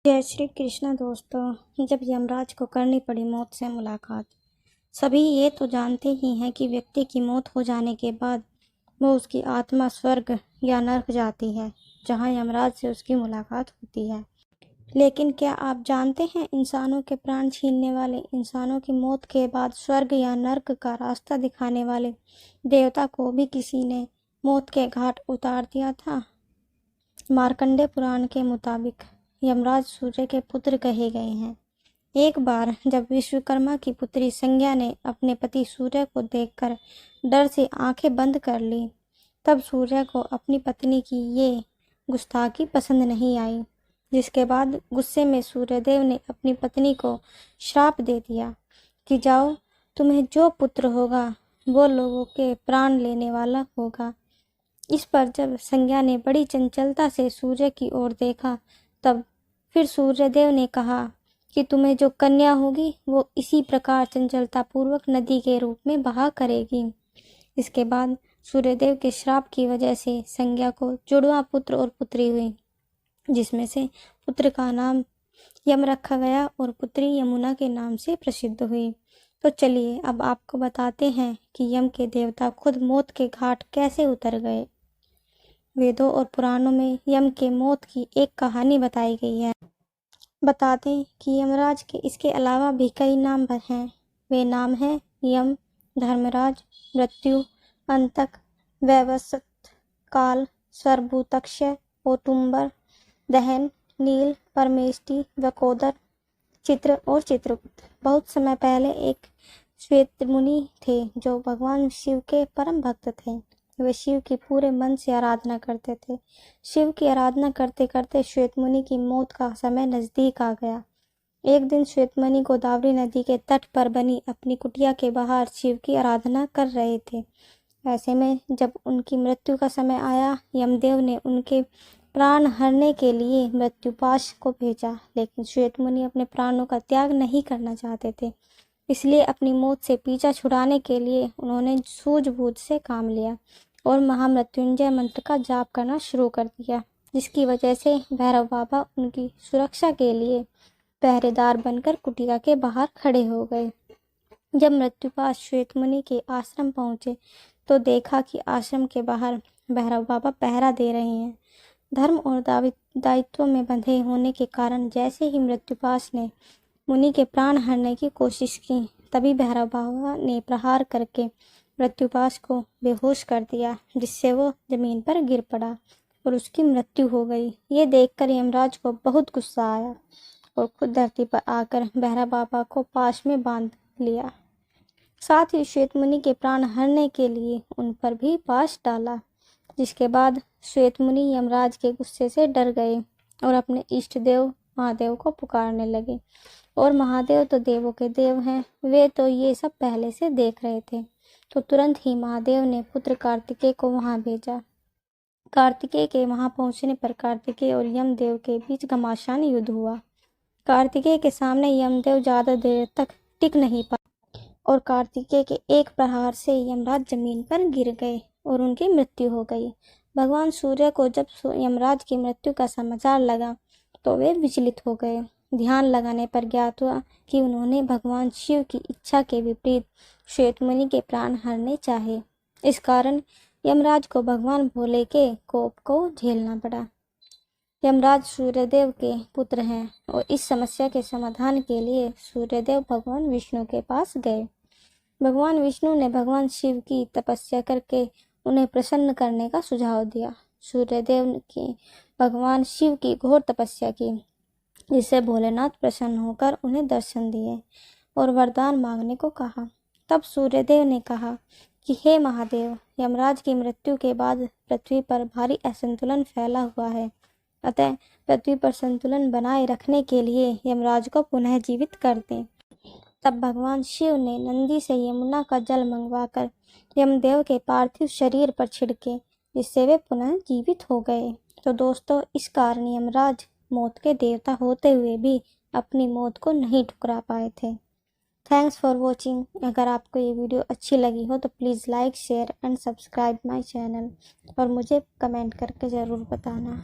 जय श्री कृष्ण दोस्तों। जब यमराज को करनी पड़ी मौत से मुलाकात। सभी ये तो जानते ही हैं कि व्यक्ति की मौत हो जाने के बाद वो उसकी आत्मा स्वर्ग या नरक जाती है, जहाँ यमराज से उसकी मुलाकात होती है। लेकिन क्या आप जानते हैं, इंसानों के प्राण छीनने वाले, इंसानों की मौत के बाद स्वर्ग या नरक का रास्ता दिखाने वाले देवता को भी किसी ने मौत के घाट उतार दिया था। मार्कंडेय पुराण के मुताबिक यमराज सूर्य के पुत्र कहे गए हैं। एक बार जब विश्वकर्मा की पुत्री संज्ञा ने अपने पति सूर्य को देखकर डर से आंखें बंद कर ली, तब सूर्य को अपनी पत्नी की ये गुस्ताखी पसंद नहीं आई, जिसके बाद गुस्से में सूर्यदेव ने अपनी पत्नी को श्राप दे दिया कि जाओ, तुम्हें जो पुत्र होगा वो लोगों के प्राण लेने वाला होगा। इस पर जब संज्ञा ने बड़ी चंचलता से सूर्य की ओर देखा, तब फिर सूर्यदेव ने कहा कि तुम्हें जो कन्या होगी वो इसी प्रकार चंचलता पूर्वक नदी के रूप में बहा करेगी। इसके बाद सूर्यदेव के श्राप की वजह से संज्ञा को जुड़वा पुत्र और पुत्री हुई, जिसमें से पुत्र का नाम यम रखा गया और पुत्री यमुना के नाम से प्रसिद्ध हुई। तो चलिए अब आपको बताते हैं कि यम के देवता खुद मौत के घाट कैसे उतर गए। वेदों और पुराणों में यम के मौत की एक कहानी बताई गई है। बता दें कि यमराज के इसके अलावा भी कई नाम हैं। वे नाम हैं यम, धर्मराज, मृत्यु, अंतक, वैवस्वत, काल, सर्वभूतक्षय, औटुंबर, दहन, नील, परमेष्टि, वकोदर, चित्र और चित्रगुप्त। बहुत समय पहले एक श्वेत मुनि थे जो भगवान शिव के परम भक्त थे। वे शिव की पूरे मन से आराधना करते थे। शिव की आराधना करते करते श्वेतमुनि की मौत का समय नजदीक आ गया। एक दिन श्वेतमुनि गोदावरी नदी के तट पर बनी अपनी कुटिया के बाहर शिव की आराधना कर रहे थे। ऐसे में जब उनकी मृत्यु का समय आया, यमदेव ने उनके प्राण हरने के लिए मृत्युपाश को भेजा, लेकिन श्वेतमुनि अपने प्राणों का त्याग नहीं करना चाहते थे। इसलिए अपनी मौत से पीछा छुड़ाने के लिए उन्होंने सूझबूझ से काम लिया और महामृत्युंजय मंत्र का जाप करना शुरू कर दिया, जिसकी वजह से भैरव बाबा उनकी सुरक्षा के लिए पहरेदार बनकर कुटिया के बाहर खड़े हो गए। जब मृत्युपाश श्वेतमुनि के आश्रम पहुंचे तो देखा कि आश्रम के बाहर भैरव बाबा पहरा दे रहे हैं। धर्म और दायित्व में बंधे होने के कारण जैसे ही मृत्युपाश ने मुनि के प्राण हरने की कोशिश की, तभी भैरव बाबा ने प्रहार करके मृत्युपाश को बेहोश कर दिया, जिससे वो जमीन पर गिर पड़ा और उसकी मृत्यु हो गई। ये देखकर यमराज को बहुत गुस्सा आया और खुद धरती पर आकर भैरव बाबा को पाश में बांध लिया। साथ ही श्वेतमुनि के प्राण हरने के लिए उन पर भी पाश डाला, जिसके बाद श्वेतमुनि यमराज के गुस्से से डर गए और अपने इष्ट देव महादेव को पुकारने लगे। और महादेव तो देवों के देव हैं, वे तो ये सब पहले से देख रहे थे। तो तुरंत ही महादेव ने पुत्र कार्तिकेय को वहां भेजा। कार्तिकेय के वहां पहुंचने पर कार्तिकेय और यमदेव के बीच घमासान युद्ध हुआ। कार्तिकेय के सामने यमदेव ज्यादा देर तक टिक नहीं पाए और कार्तिकेय के एक प्रहार से यमराज जमीन पर गिर गए और उनकी मृत्यु हो गई। भगवान सूर्य को जब यमराज की मृत्यु का समाचार लगा तो वे विचलित हो गए। ध्यान लगाने पर ज्ञात हुआ कि उन्होंने भगवान शिव की इच्छा के विपरीत श्वेतमुनि के प्राण हरने चाहे। इस कारण यमराज को भगवान भोले के कोप को झेलना पड़ा। यमराज सूर्यदेव के पुत्र हैं और इस समस्या के समाधान के लिए सूर्यदेव भगवान विष्णु के पास गए। भगवान विष्णु ने भगवान शिव की तपस्या करके उन्हें प्रसन्न करने का सुझाव दिया। सूर्यदेव ने भगवान शिव की घोर तपस्या की, जिससे भोलेनाथ प्रसन्न होकर उन्हें दर्शन दिए और वरदान मांगने को कहा। तब सूर्यदेव ने कहा कि हे महादेव, यमराज की मृत्यु के बाद पृथ्वी पर भारी असंतुलन फैला हुआ है, अतः पृथ्वी पर संतुलन बनाए रखने के लिए यमराज को पुनः जीवित कर दें। तब भगवान शिव ने नंदी से यमुना का जल मंगवाकर यमदेव के पार्थिव शरीर पर छिड़के, जिससे वे पुनः जीवित हो गए। तो दोस्तों, इस कारण यमराज मौत के देवता होते हुए भी अपनी मौत को नहीं ठुकरा पाए थे। Thanks for watching. अगर आपको ये वीडियो अच्छी लगी हो तो please like, share and subscribe my channel और मुझे कमेंट करके ज़रूर बताना।